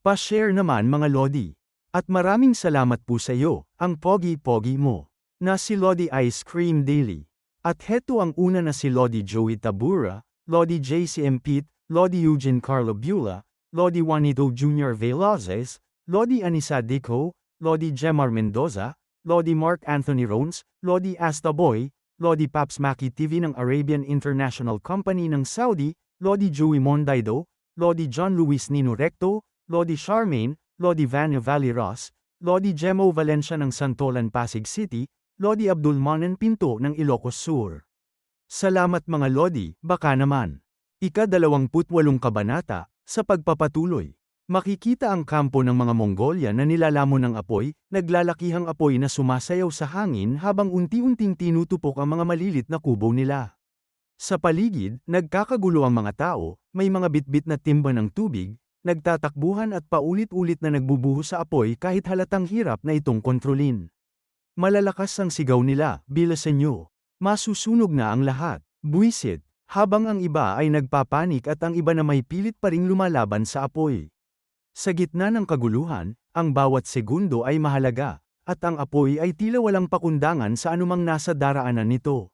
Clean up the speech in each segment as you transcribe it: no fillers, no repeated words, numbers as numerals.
Pa-share naman mga Lodi. At maraming salamat po sa iyo, ang pogi-pogi mo. Na si Lodi Ice Cream Daily. At heto ang una na si Lodi Joey Tabura, Lodi JCM Pete, Lodi Eugene Carlo Bula, Lodi Juanito Jr. Velazquez, Lodi Anisa Dico, Lodi Jemar Mendoza, Lodi Mark Anthony Rones, Lodi Astaboy, Lodi Paps Maki TV ng Arabian International Company ng Saudi, Lodi Joey Mondaido, Lodi John Luis Nino Recto, Lodi Charmaine, Lodi Van Valley Ross, Lodi Gemo Valencia ng Santolan Pasig City, Lodi Abdul Manan Pinto ng Ilocos Sur. Salamat mga Lodi, baka naman. Ika-28 kabanata, sa pagpapatuloy. Makikita ang kampo ng mga Mongolia na nilalamon ng apoy, naglalakihang apoy na sumasayaw sa hangin habang unti-unting tinutupok ang mga malilit na kubo nila. Sa paligid, nagkakagulo ang mga tao, may mga bitbit na timba ng tubig, nagtatakbuhan at paulit-ulit na nagbubuhos sa apoy kahit halatang hirap na itong kontrolin. Malalakas ang sigaw nila, bilisan nyo. Masusunog na ang lahat. Buwisit, habang ang iba ay nagpapanik at ang iba na may pilit pa ring lumalaban sa apoy. Sa gitna ng kaguluhan, ang bawat segundo ay mahalaga, at ang apoy ay tila walang pakundangan sa anumang nasa daraanan nito.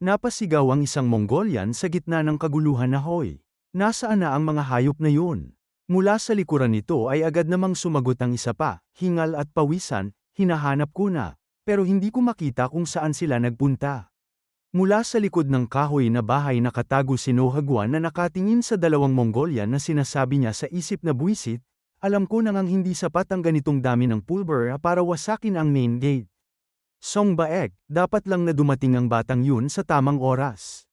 Napasigaw ang isang Mongolian sa gitna ng kaguluhan na hoy. Nasaan na ang mga hayop na yun? Mula sa likuran nito ay agad namang sumagot ang isa pa, hingal at pawisan, hinahanap ko na, pero hindi ko makita kung saan sila nagpunta. Mula sa likod ng kahoy na bahay nakatago si Nohagwan na nakatingin sa dalawang Mongolian na sinasabi niya sa isip na buwisit, alam ko nang hindi sapat ang ganitong dami ng pulbera para wasakin ang main gate. Song Baek, dapat lang na dumating ang batang yun sa tamang oras.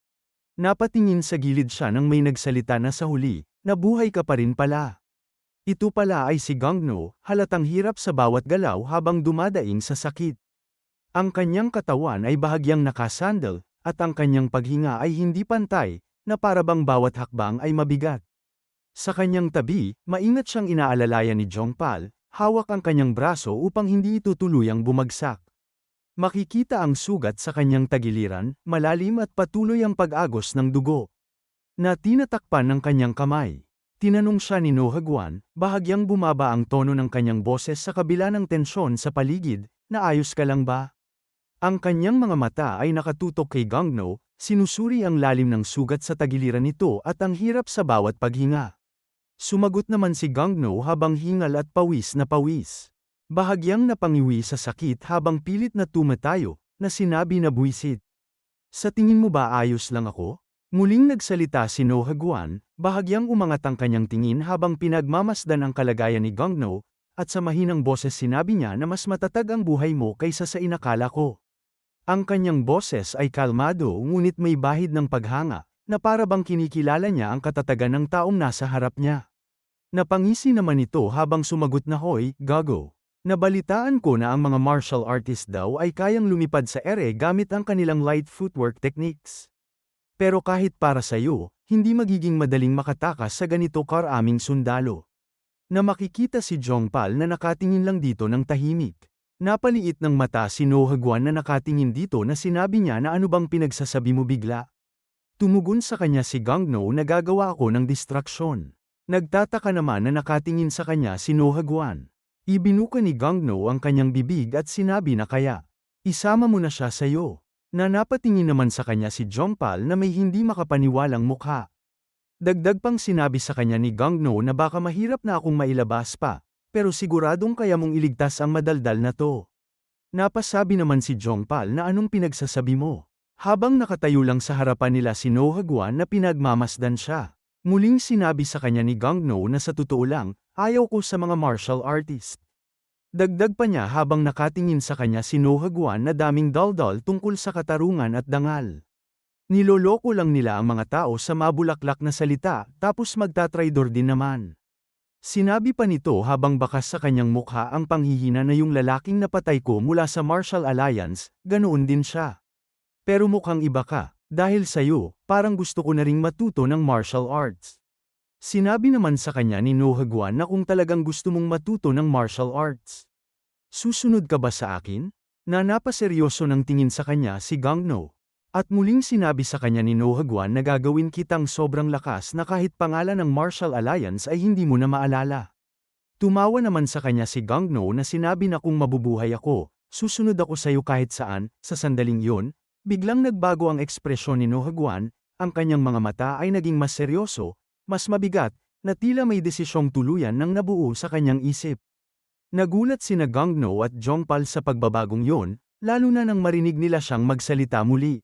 Napatingin sa gilid siya nang may nagsalita na sa huli, nabuhay ka pa rin pala. Ito pala ay si Gangno, halatang hirap sa bawat galaw habang dumadaing sa sakit. Ang kanyang katawan ay bahagyang nakasandal, at ang kanyang paghinga ay hindi pantay, na parabang bawat hakbang ay mabigat. Sa kanyang tabi, maingat siyang inaalalayan ni Jongpal, hawak ang kanyang braso upang hindi ito tuluyang bumagsak. Makikita ang sugat sa kanyang tagiliran, malalim at patuloy ang pag-agos ng dugo. Na tinatakpan ng kanyang kamay. Tinanong siya ni Nohagwan, bahagyang bumaba ang tono ng kanyang boses sa kabila ng tensyon sa paligid, naayos ka lang ba? Ang kanyang mga mata ay nakatutok kay Gangno, sinusuri ang lalim ng sugat sa tagiliran nito at ang hirap sa bawat paghinga. Sumagot naman si Gangno habang hingal at pawis na pawis. Bahagyang napangiwi sa sakit habang pilit na tumatayo, na sinabi na buwisit. Sa tingin mo ba ayos lang ako? Muling nagsalita si Nohagwan, bahagyang umangat ang kanyang tingin habang pinagmamasdan ang kalagayan ni Gangno, at sa mahinang boses sinabi niya na mas matatag ang buhay mo kaysa sa inakala ko. Ang kanyang boses ay kalmado ngunit may bahid ng paghanga, na parabang kinikilala niya ang katatagan ng taong nasa harap niya. Napangisi naman ito habang sumagot na hoy, gago. Nabalitaan ko na ang mga martial artist daw ay kayang lumipad sa ere gamit ang kanilang light footwork techniques. Pero kahit para sa iyo, hindi magiging madaling makatakas sa ganito karaming sundalo. Na makikita si Jongpal na nakatingin lang dito ng tahimik. Napaliit ng mata si Nohagwan na nakatingin dito na sinabi niya na ano bang pinagsasabi mo bigla. Tumugon sa kanya si Gangno na gagawa ako ng distraksyon. Nagtataka naman na nakatingin sa kanya si Nohagwan. Ibinuka ni Gangno ang kanyang bibig at sinabi na kaya, isama mo na siya sa'yo. Na napatingin naman sa kanya si Jongpal na may hindi makapaniwalang mukha. Dagdag pang sinabi sa kanya ni Gangno na baka mahirap na akong mailabas pa, pero siguradong kaya mong iligtas ang madaldal na to. Napasabi naman si Jongpal na anong pinagsasabi mo. Habang nakatayo lang sa harapan nila si Nohagwan na pinagmamasdan siya. Muling sinabi sa kanya ni Gangno na sa totoo lang, ayaw ko sa mga martial artist. Dagdag pa niya habang nakatingin sa kanya si Nohagwan na daming daldal tungkol sa katarungan at dangal. Niloloko lang nila ang mga tao sa mabulaklak na salita tapos magtatraidor din naman. Sinabi pa nito habang bakas sa kanyang mukha ang panghihina na yung lalaking napatay ko mula sa Martial Alliance, ganoon din siya. Pero mukhang iba ka, dahil sa'yo, parang gusto ko na ring matuto ng martial arts. Sinabi naman sa kanya ni Nohagwan na kung talagang gusto mong matuto ng martial arts. Susunod ka ba sa akin? Na napaseryoso ng tingin sa kanya si Gangno. At muling sinabi sa kanya ni Nohagwan na gagawin kitang sobrang lakas na kahit pangalan ng Martial Alliance ay hindi mo na maalala. Tumawa naman sa kanya si Gangno na sinabi na kung mabubuhay ako, susunod ako sa iyo kahit saan. Sa sandaling yun, biglang nagbago ang ekspresyon ni Nohagwan, ang kanyang mga mata ay naging mas seryoso, mas mabigat, na tila may desisyong tuluyan nang nabuo sa kanyang isip. Nagulat sina Gangno at Jongpal sa pagbabagong yon, lalo na nang marinig nila siyang magsalita muli.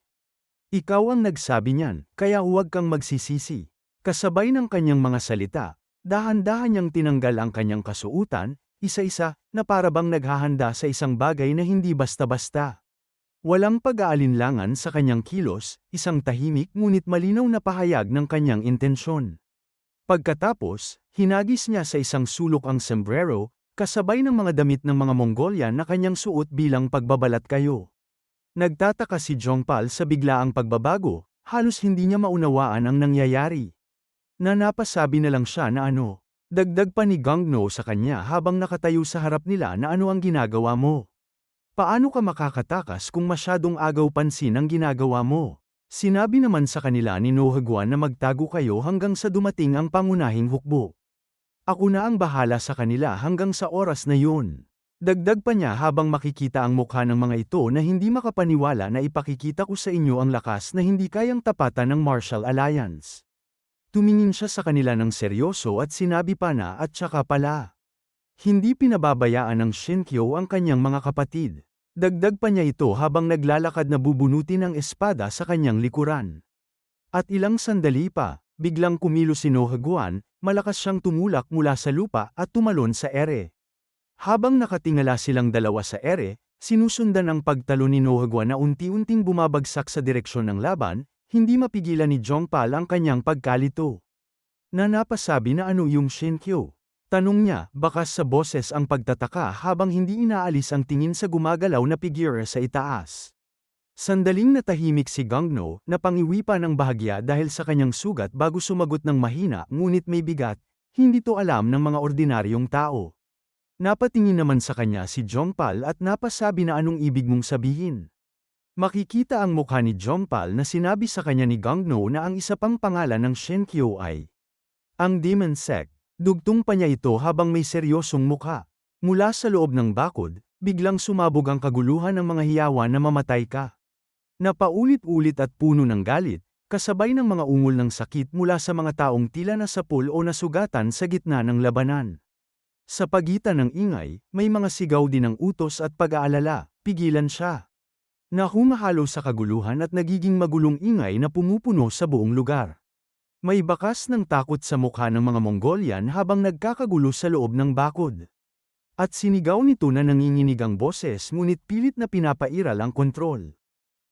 Ikaw ang nagsabi niyan, kaya huwag kang magsisisi. Kasabay ng kanyang mga salita, dahan-dahan niyang tinanggal ang kanyang kasuotan, isa-isa, na parabang naghahanda sa isang bagay na hindi basta-basta. Walang pag-aalinlangan sa kanyang kilos, isang tahimik ngunit malinaw na pahayag ng kanyang intensyon. Pagkatapos, hinagis niya sa isang sulok ang sombrero, kasabay ng mga damit ng mga Mongolian na kanyang suot bilang pagbabalat kayo. Nagtataka si Jongpal sa biglaang pagbabago, halos hindi niya maunawaan ang nangyayari. Napasabi na lang siya na ano. Dagdag pa ni Gangno sa kanya habang nakatayo sa harap nila na ano ang ginagawa mo. Paano ka makakatakas kung masyadong agaw pansin ang ginagawa mo? Sinabi naman sa kanila ni Nohagwan na magtago kayo hanggang sa dumating ang pangunahing hukbo. Ako na ang bahala sa kanila hanggang sa oras na yun. Dagdag pa niya habang makikita ang mukha ng mga ito na hindi makapaniwala na ipakikita ko sa inyo ang lakas na hindi kayang tapatan ng Martial Alliance. Tumingin siya sa kanila ng seryoso at sinabi pa na at saka pala. Hindi pinababayaan ng Shinkyo ang kanyang mga kapatid. Dagdag pa niya ito habang naglalakad na bubunutin ang espada sa kanyang likuran. At ilang sandali pa, biglang kumilos si Nohagwan, malakas siyang tumulak mula sa lupa at tumalon sa ere. Habang nakatingala silang dalawa sa ere, sinusundan ang pagtalo ni Nohagwan na unti-unting bumabagsak sa direksyon ng laban. Hindi mapigilan ni Jongpal ang kanyang pagkalito. Napasabi na ano yung Shinkyo. Tanong niya, bakas sa boses ang pagtataka habang hindi inaalis ang tingin sa gumagalaw na figure sa itaas. Sandaling natahimik si Gangno, na pangiwi pa ng bahagya dahil sa kanyang sugat bago sumagot ng mahina ngunit may bigat, hindi to alam ng mga ordinaryong tao. Napatingin naman sa kanya si Jongpal at napasabi na anong ibig mong sabihin. Makikita ang mukha ni Jongpal na sinabi sa kanya ni Gangno na ang isa pang pangalan ng Shinkyo ay ang Demon Sect. Dugtong pa niya ito habang may seryosong mukha. Mula sa loob ng bakod, biglang sumabog ang kaguluhan ng mga hiyawan na mamatay ka. Napaulit-ulit at puno ng galit, kasabay ng mga ungol ng sakit mula sa mga taong tila nasapul o nasugatan sa gitna ng labanan. Sa pagitan ng ingay, may mga sigaw din ng utos at pag-aalala, pigilan siya. Humahalo sa kaguluhan at nagiging magulong ingay na pumupuno sa buong lugar. May bakas ng takot sa mukha ng mga Mongolian habang nagkakagulo sa loob ng bakod. At sinigaw nito na nanginginig ang boses ngunit pilit na pinapairal ang kontrol.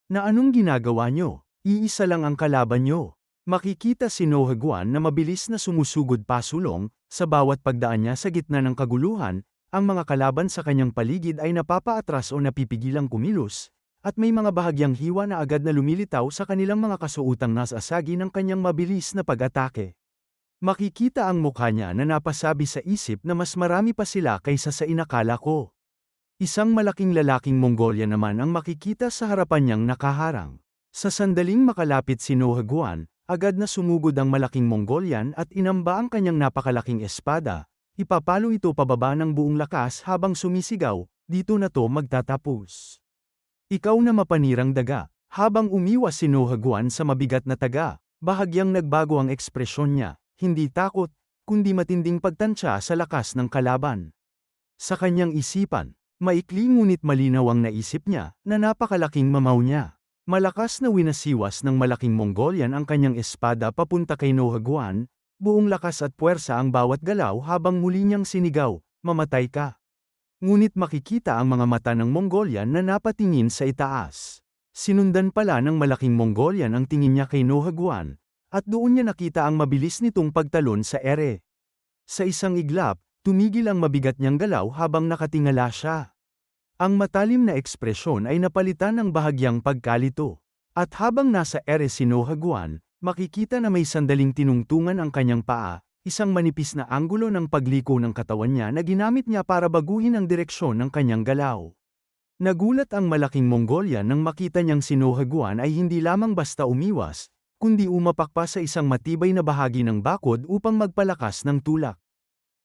Na anong ginagawa nyo? Iisa lang ang kalaban nyo. Makikita si Nohagwan na mabilis na sumusugod pasulong, sa bawat pagdaan niya sa gitna ng kaguluhan, ang mga kalaban sa kanyang paligid ay napapaatras o napipigilang kumilos. At may mga bahagyang hiwa na agad na lumilitaw sa kanilang mga kasuotang nasasagi ng kanyang mabilis na pag-atake. Makikita ang mukha niya na napasabi sa isip na mas marami pa sila kaysa sa inakala ko. Isang malaking lalaking Mongolia naman ang makikita sa harapan niyang nakaharang. Sa sandaling makalapit si Nohagwan, agad na sumugod ang malaking Mongolian at inamba ang kanyang napakalaking espada. Ipapalo ito pababa ng buong lakas habang sumisigaw, dito na to magtatapos. Ikaw na mapanirang daga. Habang umiwas si Nohagwan sa mabigat na taga, bahagyang nagbago ang ekspresyon niya, hindi takot, kundi matinding pagtansya sa lakas ng kalaban. Sa kanyang isipan, maikli ngunit malinaw ang naisip niya, na napakalaking mamaw niya. Malakas na winasiwas ng malaking Mongolian ang kanyang espada papunta kay Nohagwan, buong lakas at puwersa ang bawat galaw habang muli niyang sinigaw, mamatay ka. Ngunit makikita ang mga mata ng Mongolian na napatingin sa itaas. Sinundan pala ng malaking Mongolian ang tingin niya kay Nohagwan, at doon niya nakita ang mabilis nitong pagtalon sa ere. Sa isang iglap, tumigil ang mabigat niyang galaw habang nakatingala siya. Ang matalim na ekspresyon ay napalitan ng bahagyang pagkalito. At habang nasa ere si Nohagwan, makikita na may sandaling tinungtungan ang kanyang paa, isang manipis na anggulo ng pagliko ng katawan niya na ginamit niya para baguhin ang direksyon ng kanyang galaw. Nagulat ang malaking Mongolian nang makita niyang si Nohagwan ay hindi lamang basta umiwas, kundi umapak pa sa isang matibay na bahagi ng bakod upang magpalakas ng tulak.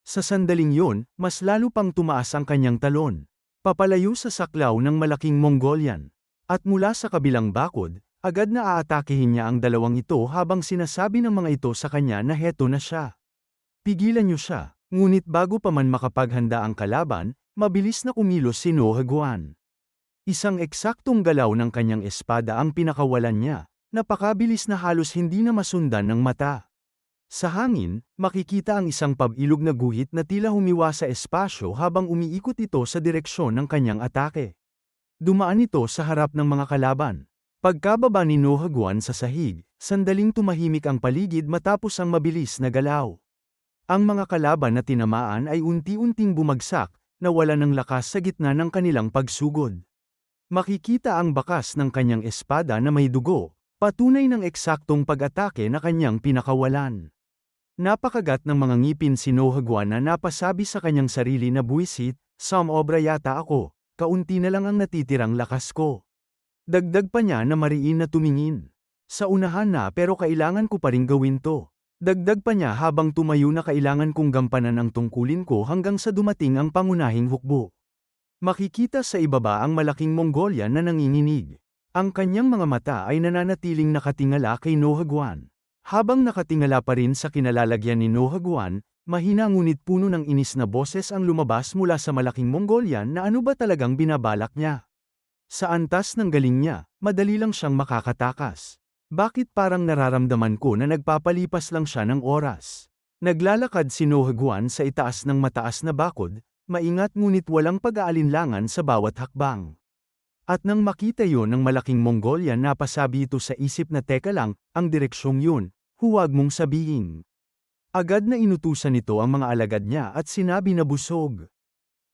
Sa sandaling yun, mas lalo pang tumaas ang kanyang talon. Papalayo sa saklaw ng malaking Mongolian. At mula sa kabilang bakod, agad na aatakihin niya ang dalawang ito habang sinasabi ng mga ito sa kanya na heto na siya. Pigilan niyo siya. Ngunit bago pa man makapaghanda ang kalaban, mabilis na kumilos si Nohaguan. Isang eksaktong galaw ng kanyang espada ang pinakawalan niya, napakabilis na halos hindi na masundan ng mata. Sa hangin, makikita ang isang pabilog na guhit na tila humiwa sa espasyo habang umiikot ito sa direksyon ng kanyang atake. Dumaan ito sa harap ng mga kalaban. Pagkababa ni Nohaguan sa sahig, sandaling tumahimik ang paligid matapos ang mabilis na galaw. Ang mga kalaban na tinamaan ay unti-unting bumagsak, nawala ng lakas sa gitna ng kanilang pagsugod. Makikita ang bakas ng kanyang espada na may dugo, patunay ng eksaktong pag-atake na kanyang pinakawalan. Napakagat ng mga ngipin si Nohaguan na napasabi sa kanyang sarili na buwisit, "Sumobra yata ako, kaunti na lang ang natitirang lakas ko." Dagdag pa niya na mariin na tumingin. "Sa unahan na pero kailangan ko pa ring gawin to." Dagdag pa niya habang tumayo na kailangan kong gampanan ang tungkulin ko hanggang sa dumating ang pangunahing hukbo. Makikita sa ibaba ang malaking Mongolian na nanginginig. Ang kanyang mga mata ay nananatiling nakatingala kay Nohaguan. Habang nakatingala pa rin sa kinalalagyan ni Nohaguan, mahina ngunit puno ng inis na boses ang lumabas mula sa malaking Mongolian na ano ba talagang binabalak niya. Sa antas ng galing niya, madali lang siyang makakatakas. Bakit parang nararamdaman ko na nagpapalipas lang siya ng oras? Naglalakad si Nohaguan sa itaas ng mataas na bakod, maingat ngunit walang pag-aalinlangan sa bawat hakbang. At nang makita yon ng malaking Mongolian napasabi ito sa isip na teka lang, ang direksyong yun, huwag mong sabihin. Agad na inutusan nito ang mga alagad niya at sinabi na busog.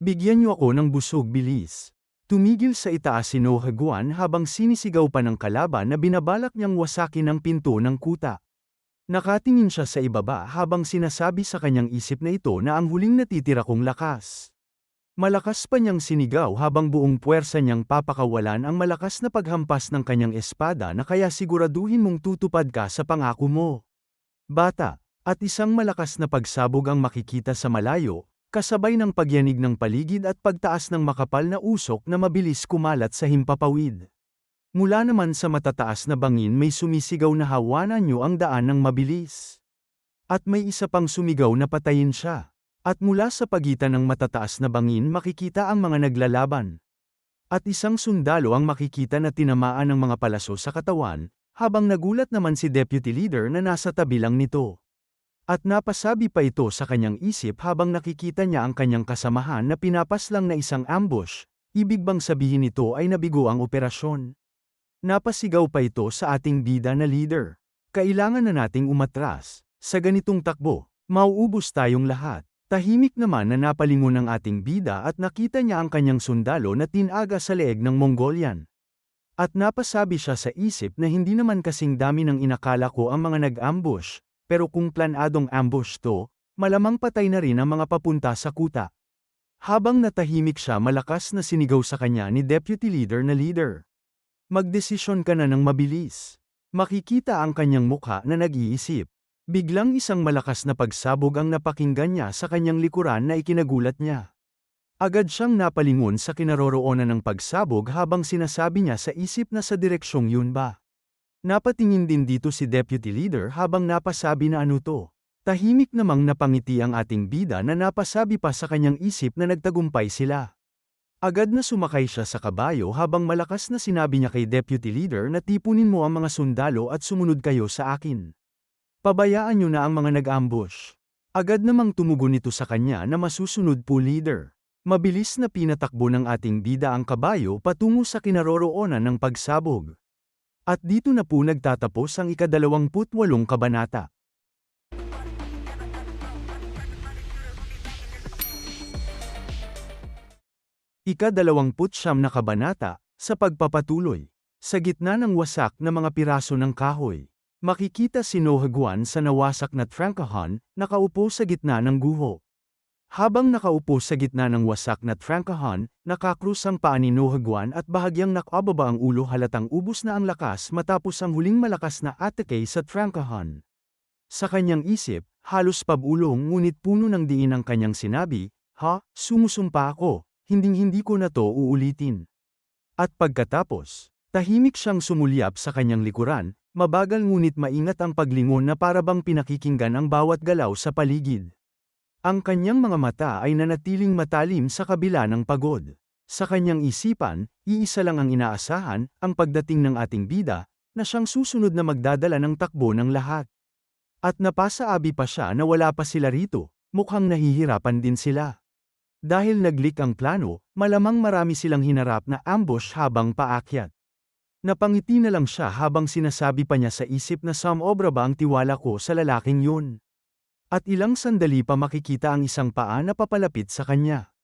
Bigyan niyo ako ng busog bilis. Tumigil sa itaas si Nohaguan habang sinisigaw pa ng kalaban na binabalak niyang wasakin ang pinto ng kuta. Nakatingin siya sa ibaba habang sinasabi sa kanyang isip na ito na ang huling natitira kong lakas. Malakas pa niyang sinigaw habang buong puwersa niyang papakawalan ang malakas na paghampas ng kanyang espada na kaya siguraduhin mong tutupad ka sa pangako mo. Bata, at isang malakas na pagsabog ang makikita sa malayo, kasabay ng pagyanig ng paligid at pagtaas ng makapal na usok na mabilis kumalat sa himpapawid. Mula naman sa matataas na bangin may sumisigaw na hawanan niyo ang daan ng mabilis. At may isa pang sumigaw na patayin siya. At mula sa pagitan ng matataas na bangin makikita ang mga naglalaban. At isang sundalo ang makikita na tinamaan ng mga palaso sa katawan, habang nagulat naman si Deputy Leader na nasa tabi lang nito. At napasabi pa ito sa kanyang isip habang nakikita niya ang kanyang kasamahan na pinapaslang na isang ambush, ibig bang sabihin nito ay nabigo ang operasyon? Napasigaw pa ito sa ating bida na leader. Kailangan na nating umatras. Sa ganitong takbo, mauubos tayong lahat. Tahimik naman na napalingon ang ating bida at nakita niya ang kanyang sundalo na tinaga sa leeg ng Mongolian. At napasabi siya sa isip na hindi naman kasing dami ng inakala ko ang mga nag-ambush. Pero kung planadong ambush to, malamang patay na rin ang mga papunta sa kuta. Habang natahimik siya malakas na sinigaw sa kanya ni Deputy Leader na leader. Magdesisyon ka na ng mabilis. Makikita ang kanyang mukha na nag-iisip. Biglang isang malakas na pagsabog ang napakinggan niya sa kanyang likuran na ikinagulat niya. Agad siyang napalingon sa kinaroroonan ng pagsabog habang sinasabi niya sa isip na sa direksyong yun ba. Napatingin din dito si Deputy Leader habang napasabi na ano to. Tahimik namang napangiti ang ating bida na napasabi pa sa kanyang isip na nagtagumpay sila. Agad na sumakay siya sa kabayo habang malakas na sinabi niya kay Deputy Leader na tipunin mo ang mga sundalo at sumunod kayo sa akin. Pabayaan niyo na ang mga nag-ambush. Agad namang tumugon ito sa kanya na masusunod po leader. Mabilis na pinatakbo ng ating bida ang kabayo patungo sa kinaroroonan ng pagsabog. At dito na po nagtatapos ang ika-28 kabanata. Ika-29 na kabanata, sa pagpapatuloy. Sa gitna ng wasak na mga piraso ng kahoy, makikita si Nohaguan sa nawasak na trangkahan, nakaupo sa gitna ng guho. Habang nakaupo sa gitna ng wasak na trangkahan, nakakrus ang paa ni Nohaguan at bahagyang nakababa ang ulo halatang ubos na ang lakas matapos ang huling malakas na atake sa trangkahan. Sa kanyang isip, halos pabulong ngunit puno ng diin ang kanyang sinabi, "Ha, sumusumpa ako, hinding-hindi ko na to uulitin." At pagkatapos, tahimik siyang sumulyap sa kanyang likuran, mabagal ngunit maingat ang paglingon na para bang pinakikinggan ang bawat galaw sa paligid. Ang kanyang mga mata ay nanatiling matalim sa kabila ng pagod. Sa kanyang isipan, iisa lang ang inaasahan, ang pagdating ng ating bida, na siyang susunod na magdadala ng takbo ng lahat. At napasaabi pa siya na wala pa sila rito, mukhang nahihirapan din sila. Dahil nag-leak ang plano, malamang marami silang hinarap na ambush habang paakyat. Napangiti na lang siya habang sinasabi pa niya sa isip na sumobra ba ang tiwala ko sa lalaking yun. At ilang sandali pa makikita ang isang paa na papalapit sa kanya.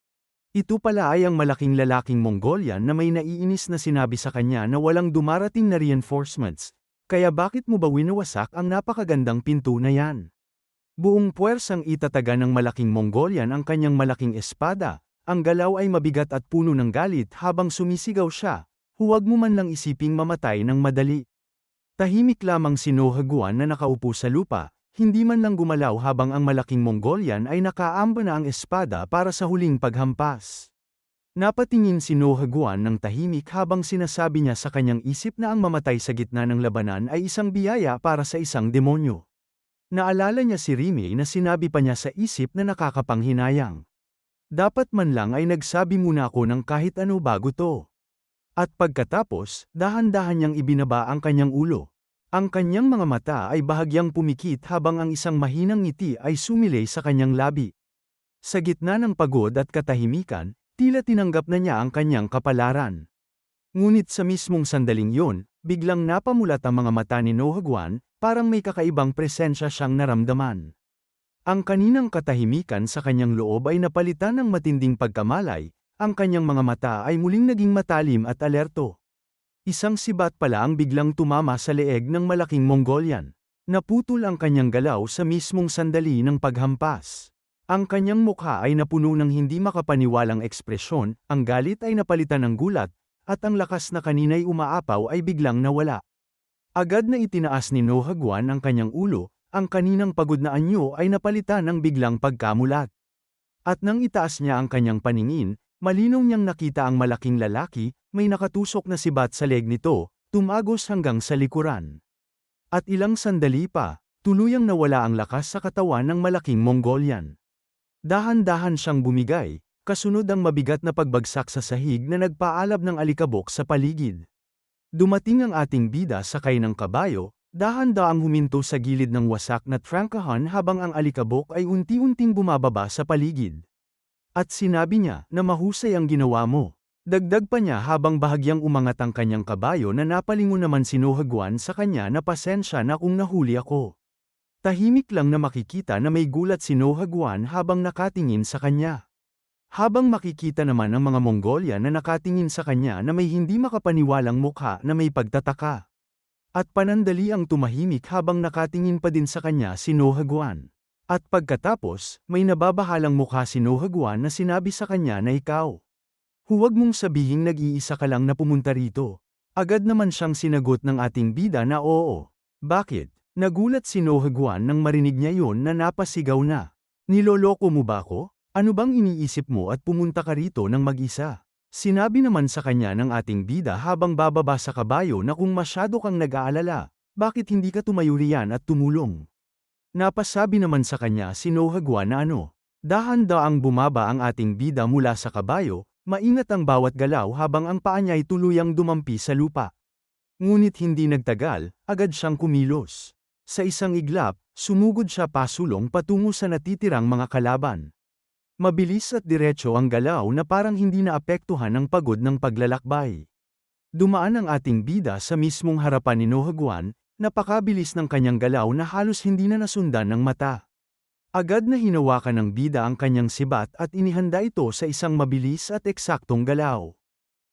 Ito pala ay ang malaking lalaking Mongolian na may naiinis na sinabi sa kanya na walang dumarating na reinforcements, kaya bakit mo ba winawasak ang napakagandang pinto na yan? Buong puwersang itataga ng malaking Mongolian ang kanyang malaking espada, ang galaw ay mabigat at puno ng galit habang sumisigaw siya, "Huwag mo man lang isiping mamatay ng madali." Tahimik lamang si Nohaguan na nakaupo sa lupa, hindi man lang gumalaw habang ang malaking Mongolian ay nakaamba na ang espada para sa huling paghampas. Napatingin si Nohaguan ng tahimik habang sinasabi niya sa kanyang isip na ang mamatay sa gitna ng labanan ay isang biyaya para sa isang demonyo. Naalala niya si Rime na sinabi pa niya sa isip na nakakapanghinayang. Dapat man lang ay nagsabi muna ako ng kahit ano bago to. At pagkatapos, dahan-dahan niyang ibinaba ang kanyang ulo. Ang kanyang mga mata ay bahagyang pumikit habang ang isang mahinang ngiti ay sumilay sa kanyang labi. Sa gitna ng pagod at katahimikan, tila tinanggap na niya ang kanyang kapalaran. Ngunit sa mismong sandaling yun, biglang napamulat ang mga mata ni Nohaguan, parang may kakaibang presensya siyang naramdaman. Ang kaninang katahimikan sa kanyang loob ay napalitan ng matinding pagkamalay, ang kanyang mga mata ay muling naging matalim at alerto. Isang sibat pala ang biglang tumama sa leeg ng malaking Mongolian. Naputol ang kanyang galaw sa mismong sandali ng paghampas. Ang kanyang mukha ay napuno ng hindi makapaniwalang ekspresyon, ang galit ay napalitan ng gulat, at ang lakas na kanina'y umaapaw ay biglang nawala. Agad na itinaas ni Nohaguan ang kanyang ulo, ang kaninang pagod na anyo ay napalitan ng biglang pagkamulat. At nang itaas niya ang kanyang paningin, malinaw niyang nakita ang malaking lalaki, may nakatusok na sibat sa leeg nito, tumagos hanggang sa likuran. At ilang sandali pa, tuluyang nawala ang lakas sa katawan ng malaking Mongolian. Dahan-dahan siyang bumigay, kasunod ang mabigat na pagbagsak sa sahig na nagpaalab ng alikabok sa paligid. Dumating ang ating bida sakay ng kabayo, dahan-daang huminto sa gilid ng wasak na trangkahan habang ang alikabok ay unti-unting bumababa sa paligid. At sinabi niya na mahusay ang ginawa mo. Dagdag pa niya habang bahagyang umangat ang kanyang kabayo na napalingon naman si Nohaguan sa kanya na pasensya na kung nahuli ako. Tahimik lang na makikita na may gulat si Nohaguan habang nakatingin sa kanya. Habang makikita naman ang mga Mongolian na nakatingin sa kanya na may hindi makapaniwalang mukha na may pagtataka. At panandali ang tumahimik habang nakatingin pa din sa kanya si Nohaguan. At pagkatapos, may nababahalang mukha si Nohaguan na sinabi sa kanya na ikaw. Huwag mong sabihing nag-iisa ka lang na pumunta rito. Agad naman siyang sinagot ng ating bida na oo. Bakit? Nagulat si Nohaguan nang marinig niya yon na napasigaw na. Niloloko mo ba ako? Ano bang iniisip mo at pumunta ka rito ng mag-isa? Sinabi naman sa kanya ng ating bida habang bababa sa kabayo na kung masyado kang nag-aalala, bakit hindi ka tumayo riyan at tumulong? Napasabi naman sa kanya si Nohaguan na ano. Dahan-daang bumaba ang ating bida mula sa kabayo, maingat ang bawat galaw habang ang paa niya ay tuluyang dumampi sa lupa. Ngunit hindi nagtagal, agad siyang kumilos. Sa isang iglap, sumugod siya pasulong patungo sa natitirang mga kalaban. Mabilis at diretso ang galaw na parang hindi naapektuhan ng pagod ng paglalakbay. Dumaan ang ating bida sa mismong harapan ni Nohaguan, napakabilis ng kanyang galaw na halos hindi na nasundan ng mata. Agad na hinawakan ng bida ang kanyang sibat at inihanda ito sa isang mabilis at eksaktong galaw.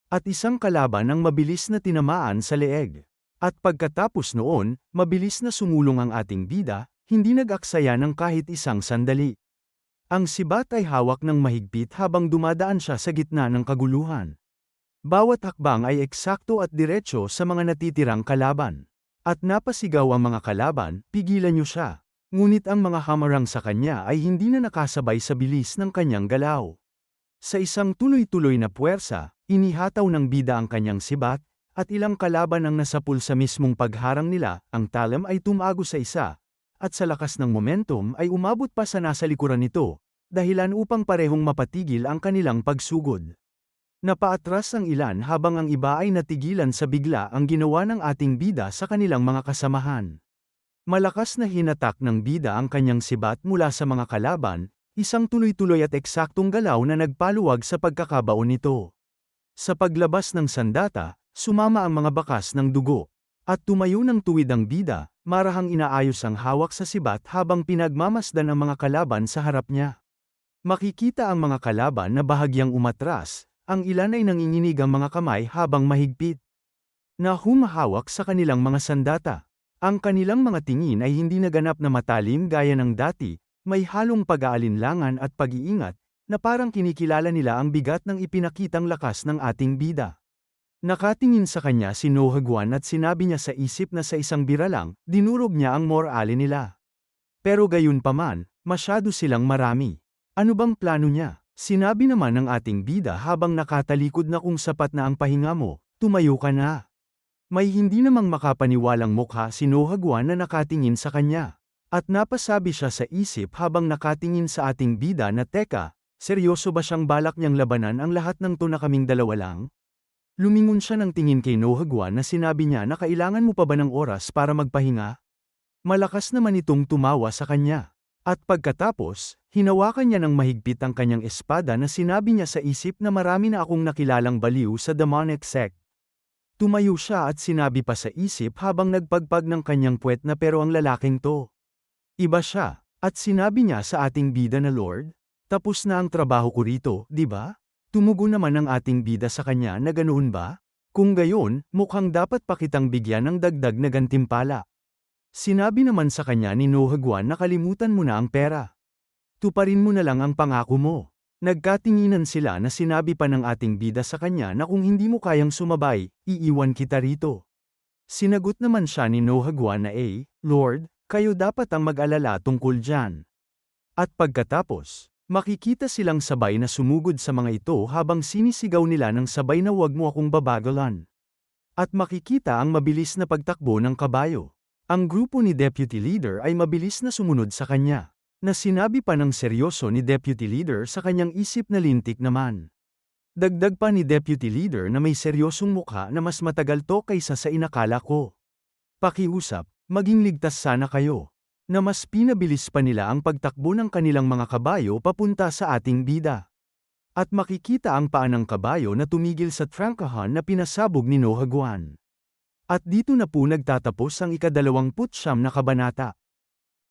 At isang kalaban ang mabilis na tinamaan sa leeg. At pagkatapos noon, mabilis na sumulong ang ating bida, hindi nag-aksaya ng kahit isang sandali. Ang sibat ay hawak ng mahigpit habang dumadaan siya sa gitna ng kaguluhan. Bawat hakbang ay eksakto at diretso sa mga natitirang kalaban. At napasigaw ang mga kalaban, pigilan niyo siya. Ngunit ang mga hamarang sa kanya ay hindi na nakasabay sa bilis ng kanyang galaw. Sa isang tuloy-tuloy na puwersa, inihataw ng bida ang kanyang sibat, at ilang kalaban ang nasapul sa mismong pagharang nila, ang talam ay tumago sa isa, at sa lakas ng momentum ay umabot pa sa nasa likuran nito, dahilan upang parehong mapatigil ang kanilang pagsugod. Napaatras ang ilan habang ang iba ay natigilan sa bigla ang ginawa ng ating bida sa kanilang mga kasamahan. Malakas na hinatak ng bida ang kanyang sibat mula sa mga kalaban, isang tuloy-tuloy at eksaktong galaw na nagpaluwag sa pagkakabaon nito. Sa paglabas ng sandata, sumama ang mga bakas ng dugo, at tumayo ng tuwid ang bida, marahang inaayos ang hawak sa sibat habang pinagmamasdan ang mga kalaban sa harap niya. Makikita ang mga kalaban na bahagyang umatras, ang ilan ay nanginginig ang mga kamay habang mahigpit na humahawak sa kanilang mga sandata. Ang kanilang mga tingin ay hindi naganap na matalim gaya ng dati, may halong pag-aalinlangan at pag-iingat, na parang kinikilala nila ang bigat ng ipinakitang lakas ng ating bida. Nakatingin sa kanya si Nohagwan at sinabi niya sa isip na sa isang bira lang, dinurog niya ang morale nila. Pero gayunpaman, masyado silang marami. Ano bang plano niya? Sinabi naman ng ating bida habang nakatalikod na kung sapat na ang pahinga mo, tumayo ka na. May hindi namang makapaniwalang mukha si Nohagwan na nakatingin sa kanya. At napasabi siya sa isip habang nakatingin sa ating bida na teka, seryoso ba siyang balak niyang labanan ang lahat ng to na kaming dalawa lang? Lumingon siya ng tingin kay Nohagwan na sinabi niya na kailangan mo pa ba ng oras para magpahinga? Malakas naman itong tumawa sa kanya. At pagkatapos, hinawakan niya ng mahigpit ang kanyang espada na sinabi niya sa isip na marami na akong nakilalang baliw sa demonic sect. Tumayo siya at sinabi pa sa isip habang nagpagpag ng kanyang puwet na pero ang lalaking to. Iba siya, at sinabi niya sa ating bida na Lord, tapos na ang trabaho ko rito, di ba? Tumugon naman ang ating bida sa kanya na ganoon ba? Kung gayon, mukhang dapat pa kitang bigyan ng dagdag na gantimpala. Sinabi naman sa kanya ni Nohagwan na kalimutan mo na ang pera. Tuparin mo na lang ang pangako mo. Nagkatinginan sila na sinabi pa ng ating bida sa kanya na kung hindi mo kayang sumabay, iiwan kita rito. Sinagot naman siya ni Nohagwan na Lord, kayo dapat ang mag-alala tungkol dyan. At pagkatapos, makikita silang sabay na sumugod sa mga ito habang sinisigaw nila ng sabay na huwag mo akong babagalan. At makikita ang mabilis na pagtakbo ng kabayo. Ang grupo ni Deputy Leader ay mabilis na sumunod sa kanya. Na sinabi pa ng seryoso ni Deputy Leader sa kanyang isip na lintik naman. Dagdag pa ni Deputy Leader na may seryosong mukha na mas matagal to kaysa sa inakala ko. Pakiusap, maging ligtas sana kayo. Na mas pinabilis pa nila ang pagtakbo ng kanilang mga kabayo papunta sa ating bida. At makikita ang paa ng kabayo na tumigil sa trangkahan na pinasabog ni Nohagwan. At dito na po nagtatapos ang ika-29 na kabanata.